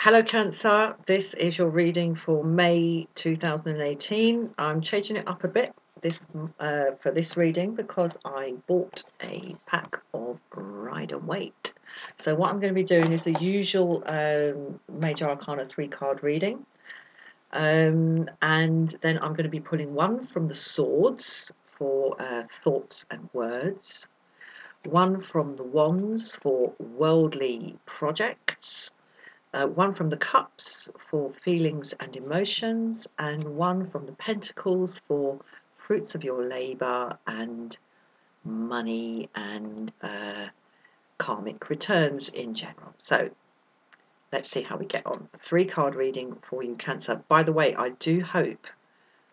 Hello Cancer, this is your reading for May 2018. I'm changing it up a bit for this reading because I bought a pack of Rider-Waite. So what I'm going to be doing is the usual Major Arcana 3-card reading. And then I'm going to be pulling one from the Swords for thoughts and words, one from the Wands for worldly projects, one from the Cups for feelings and emotions, and one from the Pentacles for fruits of your labour and money and karmic returns in general. So let's see how we get on. 3-card reading for you, Cancer. By the way, I do hope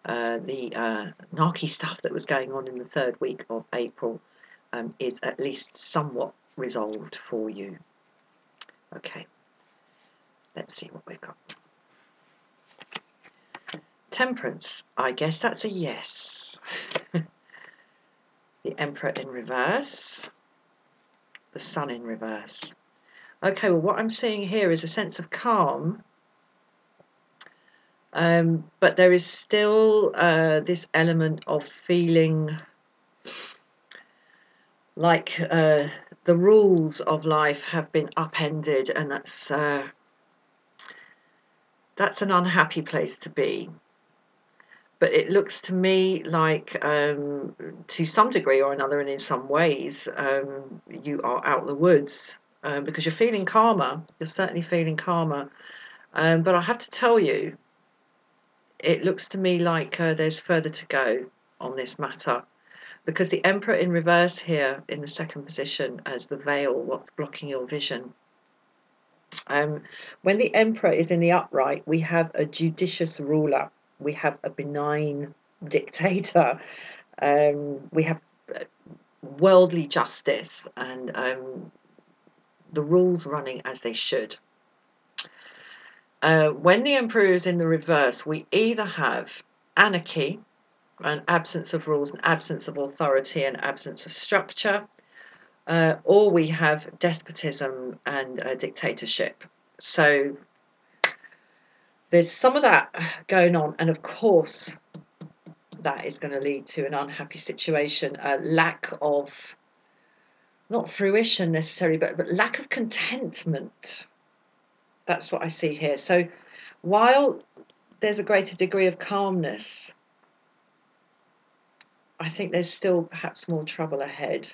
the narky stuff that was going on in the 3rd week of April is at least somewhat resolved for you. Okay. Let's see what we've got. Temperance. I guess that's a yes. The Emperor in reverse. The Sun in reverse. Okay, well, what I'm seeing here is a sense of calm. But there is still this element of feeling like the rules of life have been upended, and that's an unhappy place to be. But it looks to me like, to some degree or another, and in some ways, you are out of the woods because you're feeling calmer. You're certainly feeling calmer. But I have to tell you, it looks to me like there's further to go on this matter, because the Emperor in reverse here in the 2nd position as the veil, what's blocking your vision. When the Emperor is in the upright, we have a judicious ruler. We have a benign dictator. We have worldly justice and the rules running as they should. When the Emperor is in the reverse, we either have anarchy, an absence of rules, an absence of authority, an absence of structure, or we have despotism and dictatorship. So there's some of that going on, and of course that is going to lead to an unhappy situation, a lack of, not fruition necessarily, but lack of contentment. That's what I see here. So while there's a greater degree of calmness, I think there's still perhaps more trouble ahead.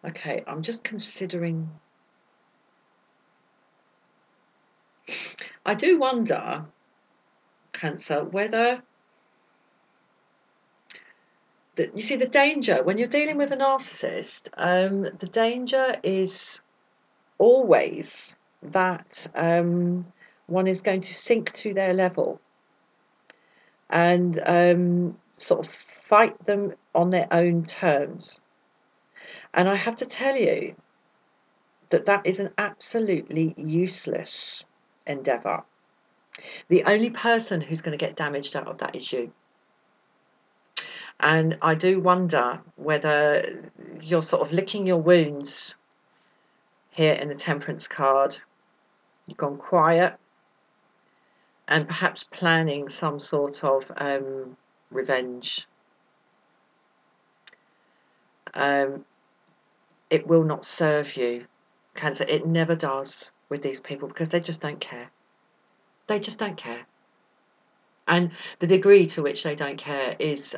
Okay, I'm just considering. I do wonder, Cancer, whether you see the danger when you're dealing with a narcissist. The danger is always that one is going to sink to their level and sort of fight them on their own terms. And I have to tell you that that is an absolutely useless endeavour. The only person who's going to get damaged out of that is you. And I do wonder whether you're sort of licking your wounds here in the Temperance card. You've gone quiet and perhaps planning some sort of revenge. It will not serve you, Cancer. It never does with these people because they just don't care. They just don't care. And the degree to which they don't care is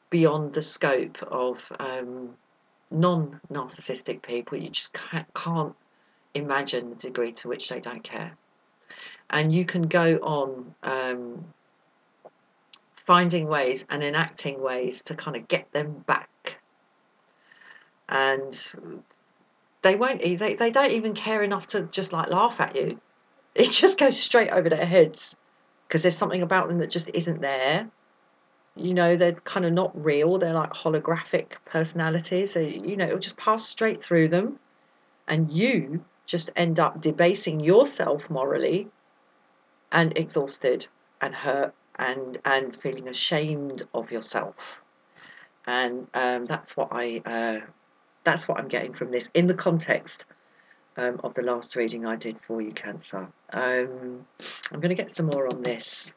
beyond the scope of non-narcissistic people. You just can't imagine the degree to which they don't care. And you can go on finding ways and enacting ways to kind of get them back. And they won't. They don't even care enough to just like laugh at you. It just goes straight over their heads because there's something about them that just isn't there. You know, they're kind of not real. They're like holographic personalities. So, you know, it'll just pass straight through them. And you just end up debasing yourself morally and exhausted and hurt and feeling ashamed of yourself. And that's what I'm getting from this in the context of the last reading I did for you, Cancer. I'm going to get some more on this.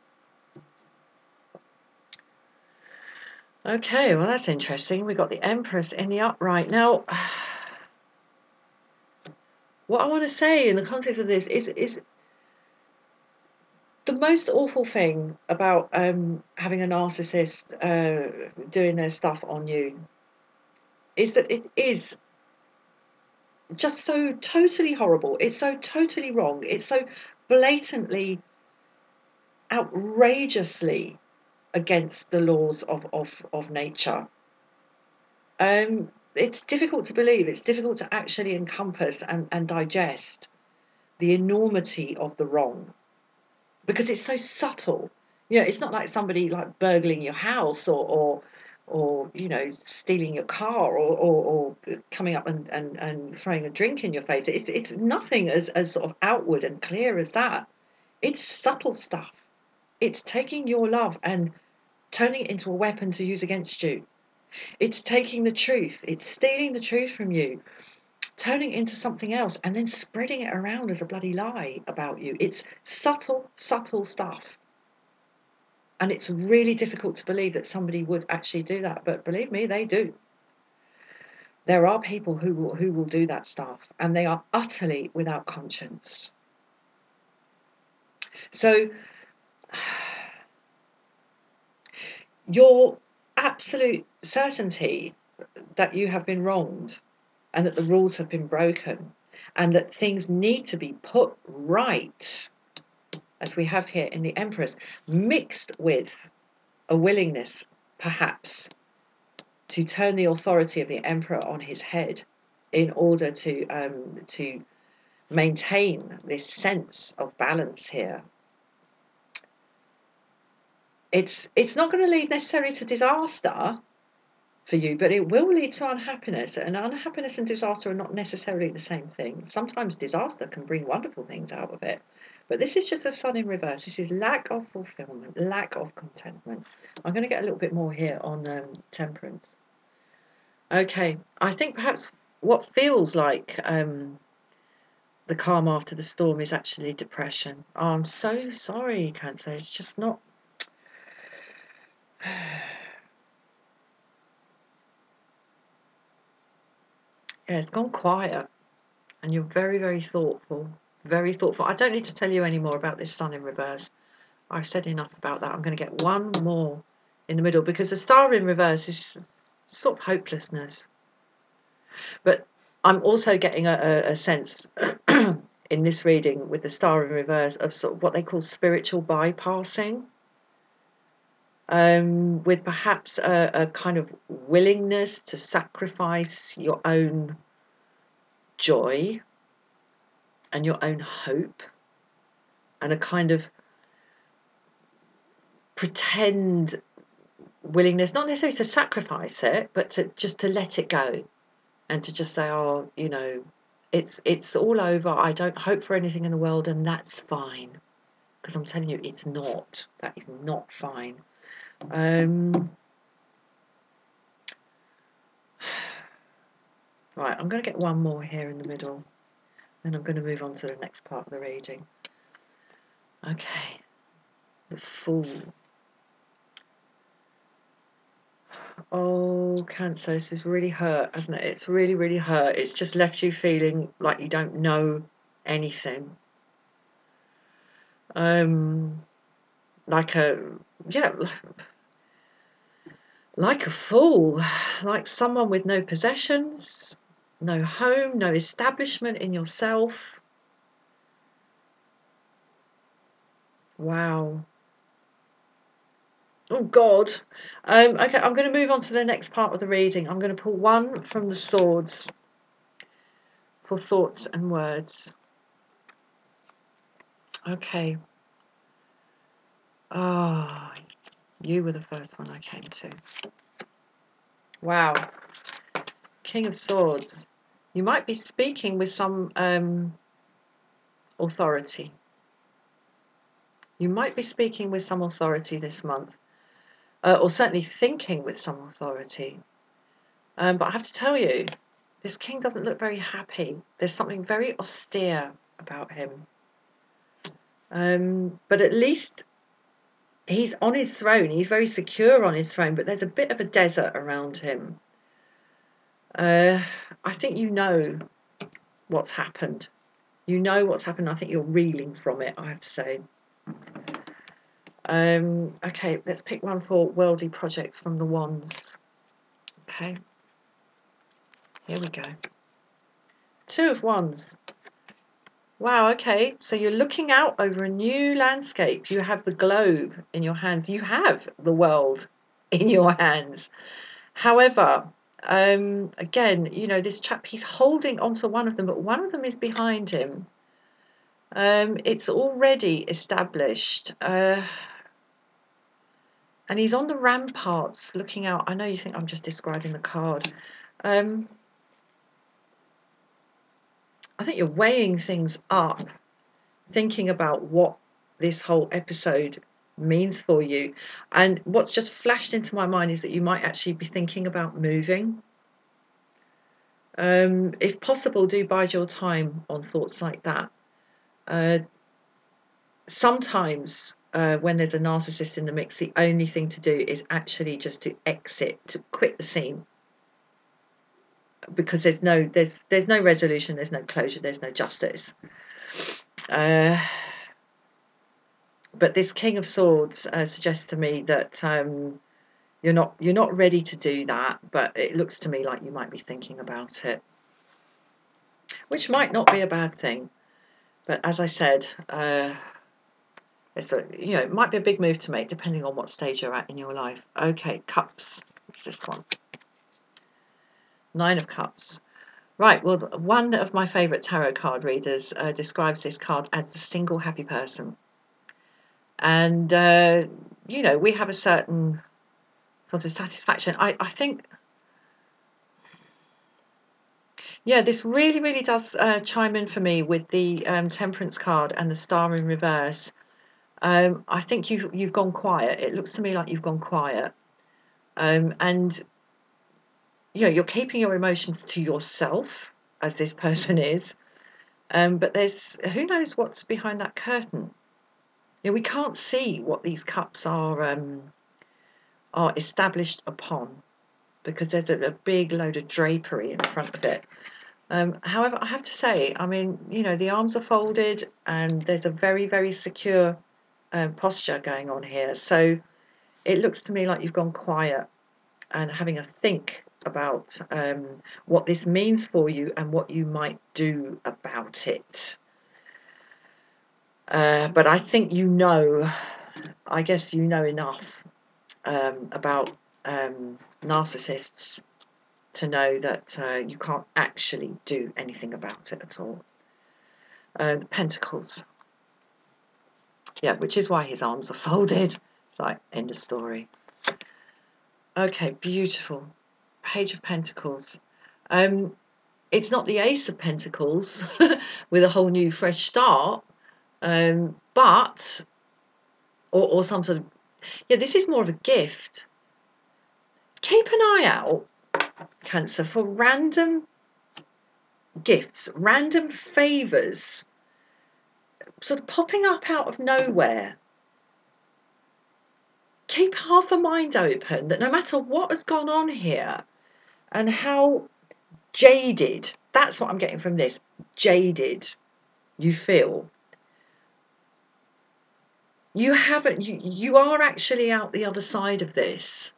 Okay, well, that's interesting. We've got the Empress in the upright. Now, what I want to say in the context of this is the most awful thing about having a narcissist doing their stuff on you is that it is just so totally horrible. It's so totally wrong. It's so blatantly, outrageously against the laws of nature. It's difficult to believe. It's difficult to actually encompass and digest the enormity of the wrong, because it's so subtle. You know, it's not like somebody like burgling your house or you know, stealing your car or coming up and throwing a drink in your face. It's nothing as sort of outward and clear as that. It's subtle stuff. It's taking your love and turning it into a weapon to use against you. It's taking the truth. It's stealing the truth from you, turning it into something else, and then spreading it around as a bloody lie about you. It's subtle, subtle stuff. And it's really difficult to believe that somebody would actually do that. But believe me, they do. There are people who will do that stuff, and they are utterly without conscience. So your absolute certainty that you have been wronged and that the rules have been broken and that things need to be put right, as we have here in the Empress, mixed with a willingness, perhaps, to turn the authority of the Emperor on his head in order to maintain this sense of balance here. It's not going to lead necessarily to disaster for you, but it will lead to unhappiness. And unhappiness and disaster are not necessarily the same thing. Sometimes disaster can bring wonderful things out of it. But this is just a Sun in reverse. This is lack of fulfillment, lack of contentment. I'm going to get a little bit more here on Temperance. Okay, I think perhaps what feels like the calm after the storm is actually depression. Oh, I'm so sorry, Cancer. It's just not... Yeah, it's gone quiet, and you're very, very thoughtful. Very thoughtful. I don't need to tell you any more about this Sun in reverse. I've said enough about that. I'm going to get one more in the middle, because the Star in reverse is sort of hopelessness. But I'm also getting a sense in this reading with the Star in reverse of sort of what they call spiritual bypassing. With perhaps a kind of willingness to sacrifice your own joy and your own hope, and a kind of pretend willingness, not necessarily to sacrifice it, but to let it go, and to just say, oh, you know, it's all over. I don't hope for anything in the world, and that's fine. Because I'm telling you, it's not. That is not fine. Right, I'm going to get one more here in the middle, then I'm going to move on to the next part of the reading. Okay, the Fool. Oh, Cancer, this is really hurt, hasn't it? It's really, really hurt. It's just left you feeling like you don't know anything. Like a fool, like someone with no possessions, no home, no establishment in yourself. Wow. Oh, God. Okay, I'm going to move on to the next part of the reading. I'm going to pull one from the Swords for thoughts and words. Okay. Ah, oh, you were the first one I came to. Wow. King of Swords. You might be speaking with some authority. You might be speaking with some authority this month. or certainly thinking with some authority. But I have to tell you, this king doesn't look very happy. There's something very austere about him. But at least he's on his throne. He's very secure on his throne, but there's a bit of a desert around him. I think you know what's happened. You know what's happened. I think you're reeling from it, I have to say. Okay, let's pick one for worldly projects from the wands. Okay. Here we go. Two of wands. Wow, okay. So you're looking out over a new landscape. You have the globe in your hands. You have the world in your hands. However, again, you know, this chap, he's holding onto one of them, but one of them is behind him. It's already established. And he's on the ramparts looking out. I know you think I'm just describing the card. I think you're weighing things up, thinking about what this whole episode means for you. And what's just flashed into my mind is that you might actually be thinking about moving. If possible, do bide your time on thoughts like that. Sometimes when there's a narcissist in the mix, the only thing to do is actually just to exit, to quit the scene, because there's no resolution, there's no closure, there's no justice. But this King of Swords suggests to me that you're not ready to do that, but it looks to me like you might be thinking about it, which might not be a bad thing. But as I said, it might be a big move to make depending on what stage you're at in your life. Okay, Cups. It's this one. Nine of Cups. Right, well, one of my favourite tarot card readers describes this card as the single happy person. And, we have a certain sort of satisfaction. I think, yeah, this really, really does chime in for me with the Temperance card and the Star in reverse. I think you've gone quiet. It looks to me like you've gone quiet. And, you're keeping your emotions to yourself, as this person is. But who knows what's behind that curtain. We can't see what these cups are established upon, because there's a big load of drapery in front of it. However, I have to say, I mean, the arms are folded and there's a very, very secure posture going on here. So it looks to me like you've gone quiet and having a think about what this means for you and what you might do about it. But I think I guess you know enough about narcissists to know that you can't actually do anything about it at all. Pentacles. Yeah, which is why his arms are folded. It's like, end of story. Okay, beautiful. Page of Pentacles. It's not the Ace of Pentacles with a whole new fresh start, but or some sort of, this is more of a gift. Keep an eye out, Cancer, for random gifts, random favours, sort of popping up out of nowhere. Keep half a mind open that no matter what has gone on here and how jaded, that's what I'm getting from this, jaded you feel, you are actually out the other side of this.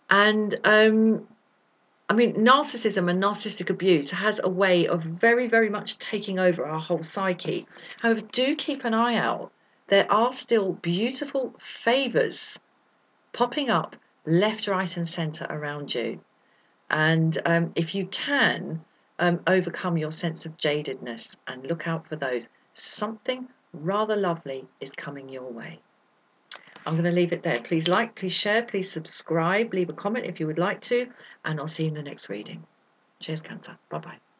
And I mean, narcissism and narcissistic abuse has a way of very, very much taking over our whole psyche. However, do keep an eye out. There are still beautiful favours popping up left, right and centre around you. And if you can overcome your sense of jadedness and look out for those, something rather lovely is coming your way. I'm going to leave it there. Please like, please share, please subscribe, leave a comment if you would like to, and I'll see you in the next reading. Cheers, Cancer. Bye-bye.